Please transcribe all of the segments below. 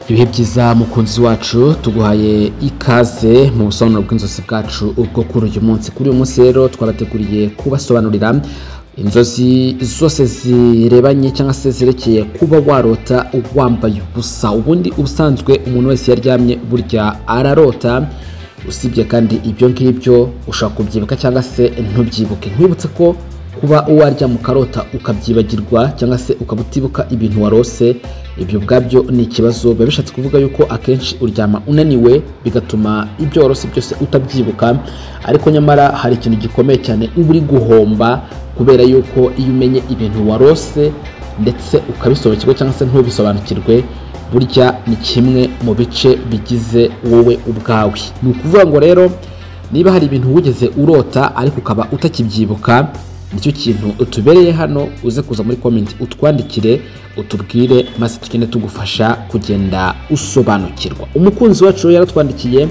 Ibihe byiza mukunzi wacu tuguhaye ikaze mu busobanuro bw'inzozi bwacu ubwo kuri uyu munsi. Kuri uyu munsi rero twabateguriye kubasobanurira inzozi zose zirebanye cyangwa se zirekeye kuba warota wambaye ubusa. Ubundi ubusanzwe umuntu wese yaryamye burya ararota, usibye kandi ibyo ngibyo ushaka kubyibuka cyangwa se ntubyibuke. Nkwibutse ko kuba uwarya mu karota ukabyibagirwa cyangwa se ukabutibuka ibintu warose, ibyo bwabyo ni ikibazo. Biba bishatse kuvuga yuko akenshi uryama unaniwe bigatuma ibyo warose byose utabyibuka, ariko nyamara hari ikintu gikomeye cyane uba uri guhomba, kubera yuko iyo umenye ibintu warose ndetse ukabisobanukirwa cyangwa se ntubisobanukirwe, burya ni kimwe mu bice bigize wowe ubwawe. Ni ukuvuga ngo rero niba hari ibintu wigeze urota ariko ukaba utakibyibuka, nicyo kintu utubereye hano, uze kuza muri comment utwandikire utubwire, maze tugende tugufasha kugenda usobanukirwa. Umukunzi wacu yaratwandikiye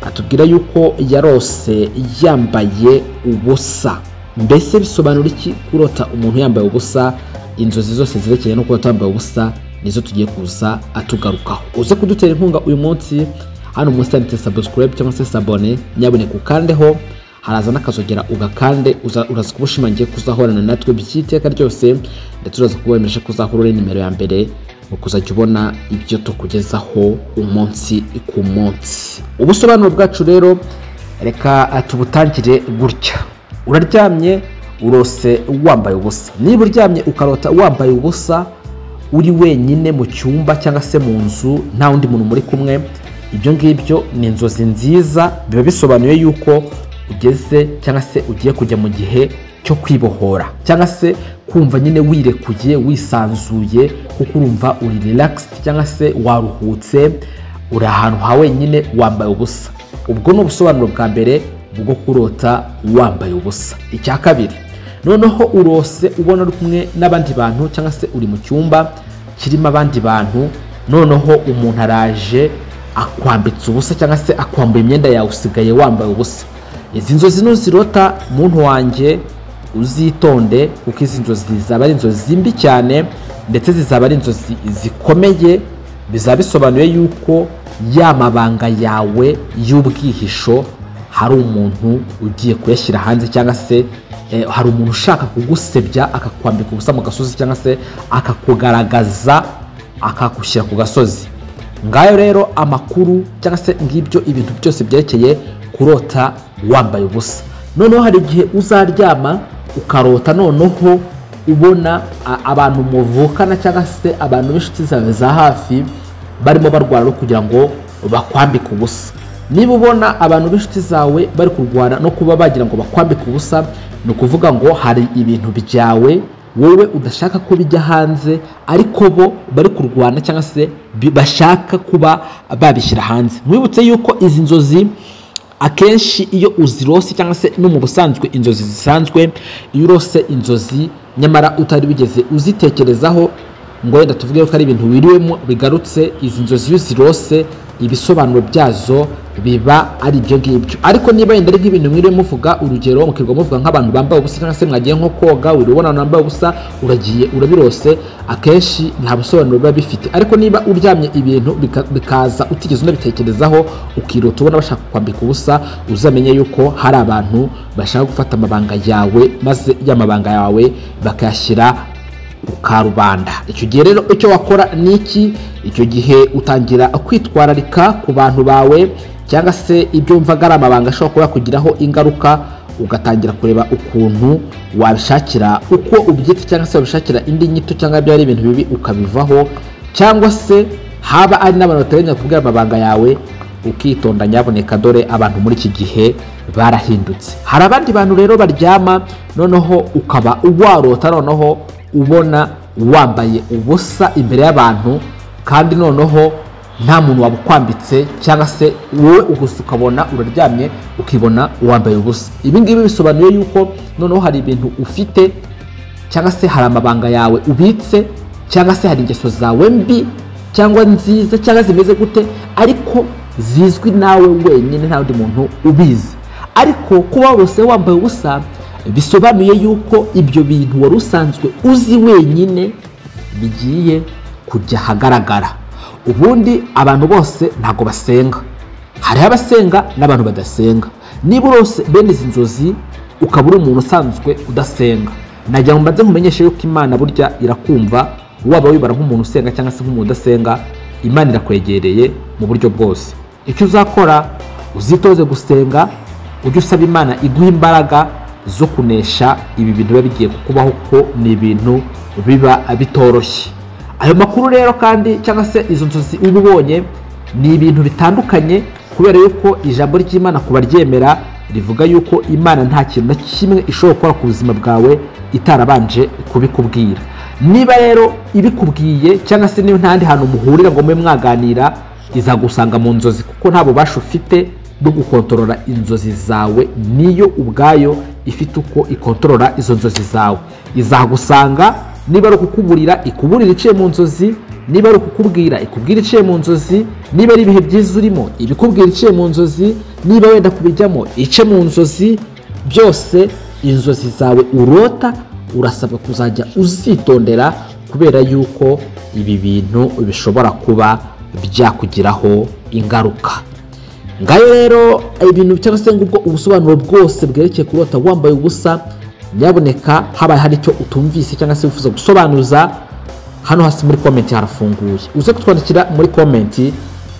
atubwira yuko yarose yambaye ubusa. Mbese bisobanura iki kurota umuntu yambaye ubusa? Inzozi zose zirekeye no kurota yambaye ubusa nizo tugiye kuza atugarukaho. Uze kudutera inkunga uyu munsi hano munsi handitse subscribe cyangwa se s'abone, nyaboneka ukandeho, haraza n'akazogera ugakande, uraza kubushimangiye kuzahorana natwe by'iteka ryose, ndetse uraza kubemeje kuzahurura nimero ya mbere mu kuzajya ubona ibyo tukugezaho umunsi ku munsi. Ubusobanuro bwacu rero reka tubutangire gutya. Uraryamye urose wambaye ubusa. Niba uryamye ukarota wambaye ubusa uri wenyine mu cyumba cyangwa se mu nzu nta wundi muntu muri kumwe, ibyo ngibyo ni inzozi nziza. Biba bisobanuye yuko ugeze cyangwa se ugiye kujya mu gihe cyo kwibohora cyangwa se kumva nyine wirekuye wisanzuye, kuko urumva uri relaxed cyangwa se waruhutse, uri ahantu ha wenyine wambaye ubusa. Ubwo ni ubusobanuro bwa mbere bwo kurota wambaye ubusa. Icya kabiri, noneho urose ubona uri kumwe n'abandi bantu cyangwa se uri mu cyumba kirimo abandi bantu, noneho umuntu araje akwambitse ubusa cyangwa se akwambaye imyenda yawe usigaye wambaye ubusa. Izi nzozi nuzirota muntu wanjye uzitonde, kuko izi nzozi zizaba ari inzozi mbi cyane ndetse zizaba ari inzozi zikomeye. Bizaba bisobanuye yuko ya mabanga yawe y'ubwihisho hari umuntu ugiye kuyashyira hanze, cyangwa se hari umuntu ushaka kugusebya akakwambika ubusa mu gasozi cyangwa se akakugaragaza akagushyira ku gasozi. Ngayo rero amakuru cyangwa se ngibyo ibintu byose byerekeye kurota wambaye ubusa. Noneho hari igihe uzaryama ukarota noneho ubona abantu muvukana cyangwa se abantu b'inshuti zawe za hafi barimo barwana no kugira ngo bakwambike ubusa. Niba ubona abantu b'inshuti zawe bari kurwana no kuba bagira ngo bakwambike ubusa, ni ukuvuga ngo hari ibintu byawe wowe udashaka ko bijya hanze, ariko bo bari kurwana cyangwa se bashaka kuba babishyira hanze. Mwibutse yuko izi nzozi akenshi iyo uzirose cyangwa se no mu busanzwe inzozi zisanzwe, iyo urose inzozi nyamara utari bigeze uzitekerezaho ngo wenda tuvuge ko ari ibintu wiriwemo bigarutse, izi nzozi iyo uzirose ibisobanuro byazo biba ari ibyo ngibyo. Ariko niba yenda ari nk'ibintu mwiriwe muvuga, urugero mukirwa muvuga nk'abantu bambaye ubusa cyangwa se mwagiye nko koga uri ubona abantu bambaye ubusa uragiye urabirose, akenshi nta busobanuro biba bifite. Ariko niba uryamye ibintu bikaza utigeze unabitekerezaho ukirota ubona bashaka kwambika ubusa, uzamenye yuko hari abantu bashaka gufata amabanga yawe, maze y'amabanga yawe bakayashyira ukarubanda. Icyo gihe rero icyo wakora ni iki? Icyo gihe utangira kwitwararika ku bantu bawe cyangwa se ibyo mvaga ari amabanga ashobora kuba yakugiraho ingaruka, ugatangira kureba ukuntu wabishakira uko ubyita cyangwa se wabishakira indi nyito, cyangwa ibyo ari ibintu bibi ukabivaho, cyangwa se haba ari n'abantu bateganya kubwira amabanga yawe ukitonda. Nyaboneka dore abantu muri iki gihe barahindutse. Hari abandi bantu rero baryama noneho ukaba warota noneho ubona wambaye ubusa imbere y'abantu, kandi noneho nta muntu wabukwambitse, cyangwa se wowe ugusa ukabona uraryamye ukibona wambaye ubusa. Ibi ngibi bisobanuye yuko noneho hari ibintu ufite, cyangwa se hari amabanga yawe ubitse, cyangwa se hari ingeso zawe mbi cyangwa nziza cyangwa zimeze gute, ariko zizwi nawe wenyine nta wundi muntu ubizi. Ariko kuba wose wambaye ubusa bisobanuye yuko ibyo bintu wari usanzwe uzi wenyine bigiye kujya hagaragara. Ubundi abantu bose ntago basenga, hari abasenga n'abantu badasenga. Niba urose bene izi nzozi ukaba uri umuntu usanzwe udasenga, najya ngo mbanze nkumenyeshe yuko Imana burya irakumva, waba wibara nk'umuntu usenga cyangwa se nk'umuntu udasenga, Imana irakwegereye mu buryo bwose. Icyo uzakora uzitoze gusenga, ujye usaba Imana iguha imbaraga zo kunesha ibi bintu biba bigiye kukubaho, ko ni ibintu biba bitoroshye. Ayo makuru rero kandi cyangwa se izo nzozi ubibonye ni ibintu bitandukanye, kubera yuko ijambo ry'Imana kuba ryemera rivuga yuko Imana nta kintu na kimwe ishobora gukora ku buzima bwawe itarabanje kubikubwira. Niba rero ibikubwiye cyangwa se niba ntandi hantu muhurira ngo mwe mwaganira, izagusanga mu nzozi, kuko nta bubasha ufite bwo gukontorora inzozi zawe, niyo ubwayo ifite uko ikontorora izo nzozi zawe. Izagusanga niba ari ukukuburira ikuburira iciye mu nzozi, niba ari ukukubwira ikubwira iciye mu nzozi, niba ari ibihe byiza urimo ibikubwira iciye mu nzozi, niba wenda kubijyamo ice mu nzozi. Byose inzozi zawe urota urasabwa kuzajya uzitondera, kubera yuko ibi bintu bishobora kuba byakugiraho ingaruka. Ngayo rero ibintu cyangwa se ngubwo ubusobanuro bwose bwerekeye kurota wambaye ubusa, nyaboneka habaye hari icyo utumvise cyangwa se wifuza gusobanuza, hano hasi muri comment harafunguye, uze kutwandikira muri comment.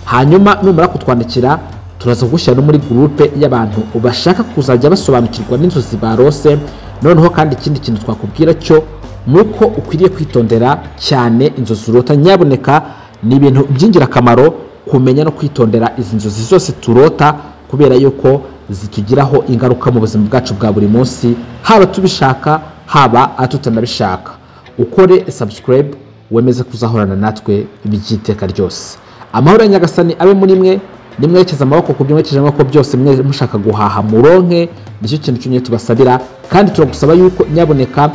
Hanyuma numara kutwandikira turaza kugushyira no muri groupe y'abantu bashaka kuzajya basobanukirwa n'inzozi barose. Noneho kandi ikindi kintu twakubwira cyo nuko ukwiriye kwitondera cyane inzozi urota. Nyaboneka ni ibintu by'ingirakamaro kumenya no kwitondera izi nzozi zose turota, kubera yuko zitugiraho ingaruka mu buzima bwacu bwa buri munsi, haba tubishaka haba atutanabishaka. Ukore subscribe wemeze kuzahorana natwe byiteka ryose. Amahoro ya Nyagasani abe muri mwe, nimwerekeza amaboko ku byumwekeje amaboko byose mwe mushaka guhaha muronke. Nicyo kintu cyunye tubasabira, kandi turagusaba yuko nyaboneka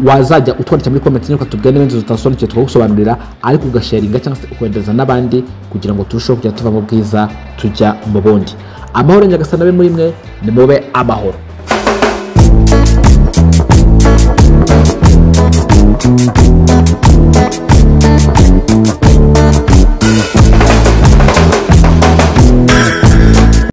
wazajya utwandikira muri comment niko tubwira n'ibindi tutasobanukiwe tukagusobanurira, ariko ugasharinga cyangwa se ukohereza n'abandi kugira ngo turusheho kujya tuva mu bwiza tujya mu bundi. Amahoro ya Nyagasani abe muri mwe, nimube amahoro.